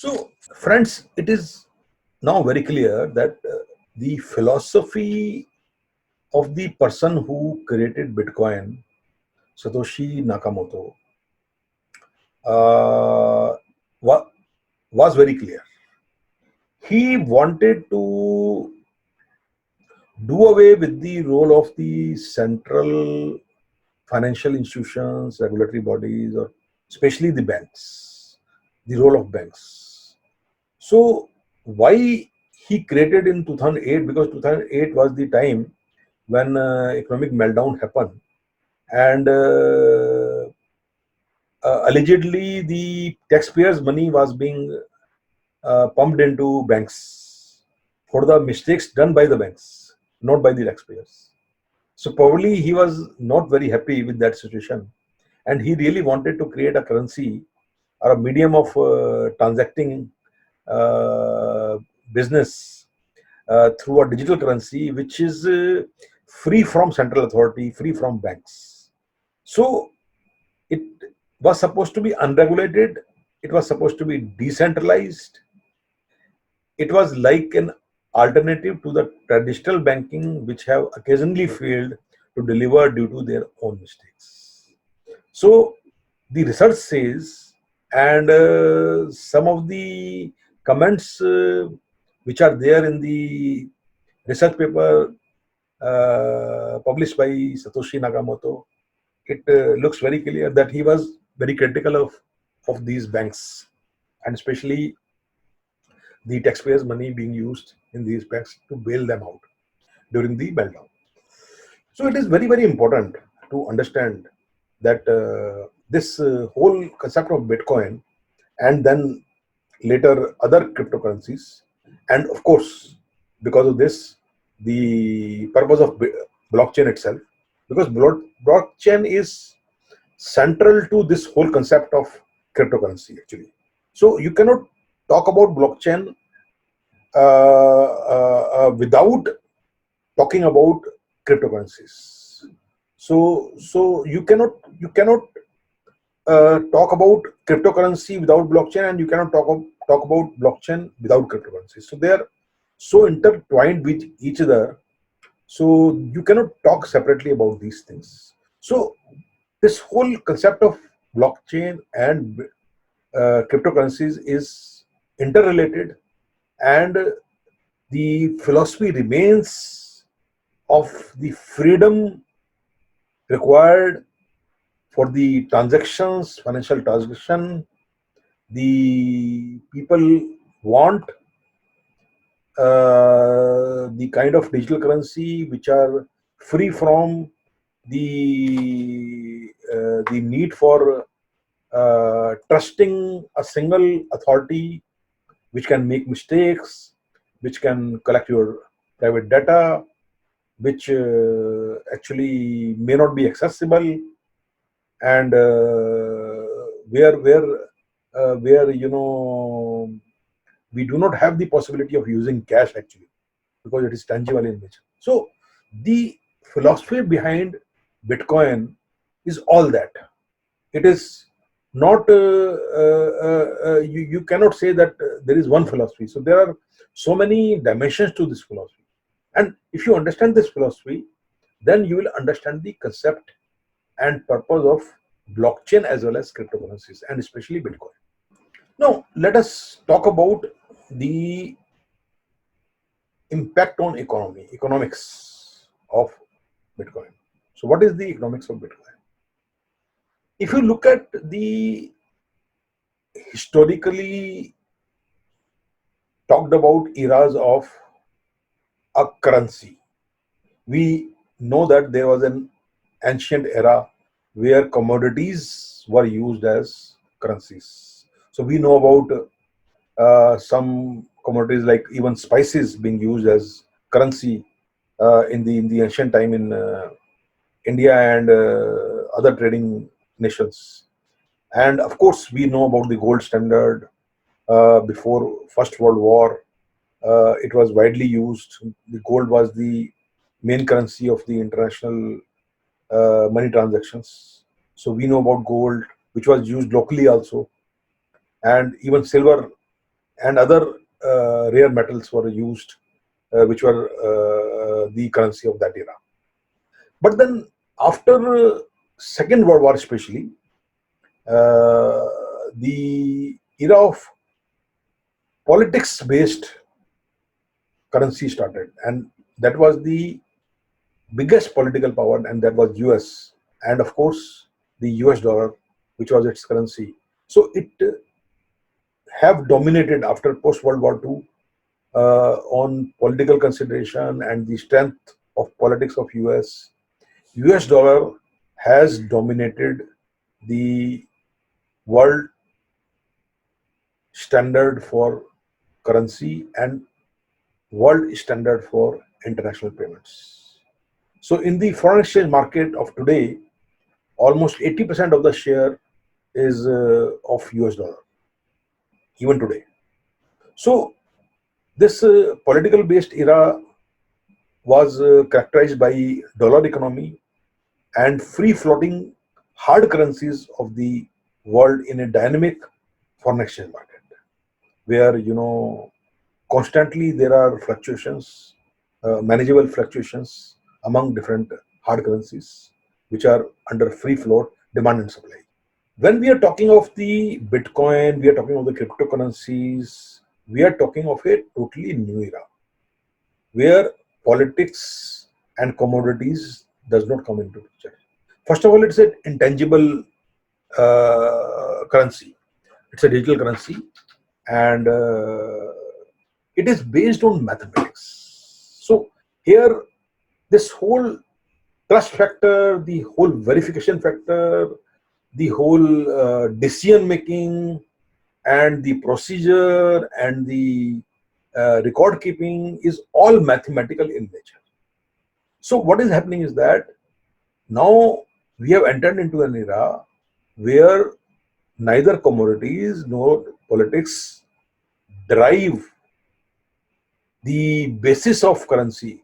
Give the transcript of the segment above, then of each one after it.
So, friends, it is now very clear that the philosophy of the person who created Bitcoin, Satoshi Nakamoto, uh, wa- was very clear. He wanted to do away with the role of the central financial institutions, regulatory bodies, or especially the banks, the role of banks. So, why he created in 2008? Because 2008 was the time when economic meltdown happened, and allegedly the taxpayers' money was being pumped into banks for the mistakes done by the banks, not by the taxpayers. So probably he was not very happy with that situation, and he really wanted to create a currency or a medium of transacting uh, business through a digital currency which is free from central authority, free from banks. So it was supposed to be unregulated, it was supposed to be decentralized, it was like an alternative to the traditional banking which have occasionally failed to deliver due to their own mistakes. So the research says, and some of the comments which are there in the research paper published by Satoshi Nakamoto, it looks very clear that he was very critical of these banks, and especially the taxpayers' money being used in these banks to bail them out during the meltdown. So it is very, very important to understand that this whole concept of Bitcoin and then later other cryptocurrencies, and of course, because of this, the purpose of blockchain itself, because blockchain is central to this whole concept of cryptocurrency actually. So you cannot talk about blockchain without talking about cryptocurrencies. So you cannot talk about cryptocurrency without blockchain, and you cannot talk about blockchain without cryptocurrency. So they are so intertwined with each other. So you cannot talk separately about these things. So this whole concept of blockchain and cryptocurrencies is interrelated, and the philosophy remains of the freedom required for the transactions, financial transaction. The people want the kind of digital currency which are free from the need for trusting a single authority which can make mistakes, which can collect your private data, which actually may not be accessible, and where we do not have the possibility of using cash actually, because it is tangible in nature. So the philosophy behind Bitcoin is all that. It is not you cannot say that there is one philosophy. So there are so many dimensions to this philosophy, and if you understand this philosophy, then you will understand the concept and purpose of blockchain as well as cryptocurrencies, and especially Bitcoin. Now let us talk about the impact on economics of Bitcoin. So what is the economics of Bitcoin? If you look at the historically talked about eras of a currency, we know that there was an ancient era where commodities were used as currencies. So we know about some commodities like even spices being used as currency in the ancient time in India and other trading nations. And of course, we know about the gold standard before First World War. It was widely used. The gold was the main currency of the international money transactions. So we know about gold, which was used locally also, and even silver. and other rare metals were used, which were the currency of that era. But then after Second World War, especially, uh, the era of politics-based currency started, and that was the biggest political power, and that was US, and of course the US dollar, which was its currency. So it have dominated after post World War II on political consideration and the strength of politics of US. US dollar has dominated the world standard for currency and world standard for international payments. So in the foreign exchange market of today, almost 80% of the share is of US dollar, even today. So this political based era was characterized by dollar economy and free floating hard currencies of the world in a dynamic foreign exchange market, where constantly there are fluctuations, manageable fluctuations among different hard currencies, which are under free float demand and supply. When we are talking of the Bitcoin, we are talking of the cryptocurrencies, we are talking of a totally new era where politics and commodities does not come into picture. First of all, it's an intangible currency. It's a digital currency, and it is based on mathematics. So here, this whole trust factor, the whole verification factor, the whole decision making, and the procedure and the record keeping is all mathematical in nature. So what is happening is that now we have entered into an era where neither commodities nor politics drive the basis of currency.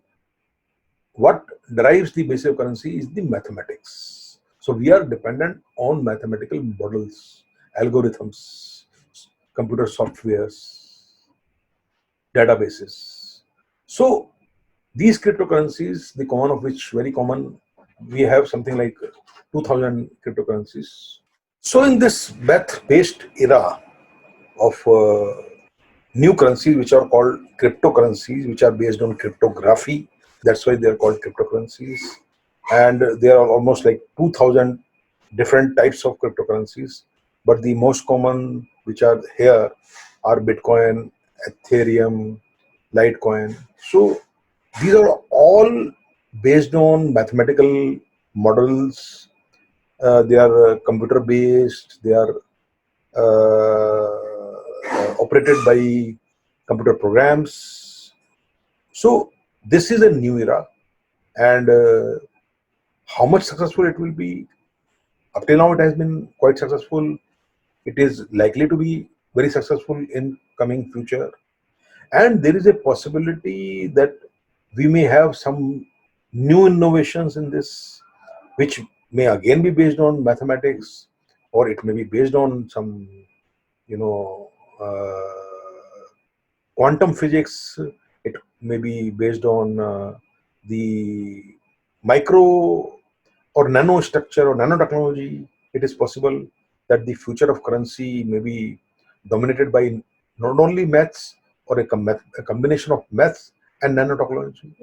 What drives the basis of currency is the mathematics. So we are dependent on mathematical models, algorithms, computer softwares, databases. So these cryptocurrencies, the common of which very common, we have something like 2000 cryptocurrencies. So in this math-based era of new currencies, which are called cryptocurrencies, which are based on cryptography, that's why they are called cryptocurrencies. And there are almost like 2000 different types of cryptocurrencies. But the most common which are here are Bitcoin, Ethereum, Litecoin. So these are all based on mathematical models. They are computer based. They are operated by computer programs. So this is a new era, and how much successful it will be, up till now it has been quite successful. It is likely to be very successful in coming future, and there is a possibility that we may have some new innovations in this, which may again be based on mathematics, or it may be based on some you know quantum physics. It may be based on the micro or nano structure or nanotechnology. It is possible that the future of currency may be dominated by not only maths or a combination of maths and nanotechnology.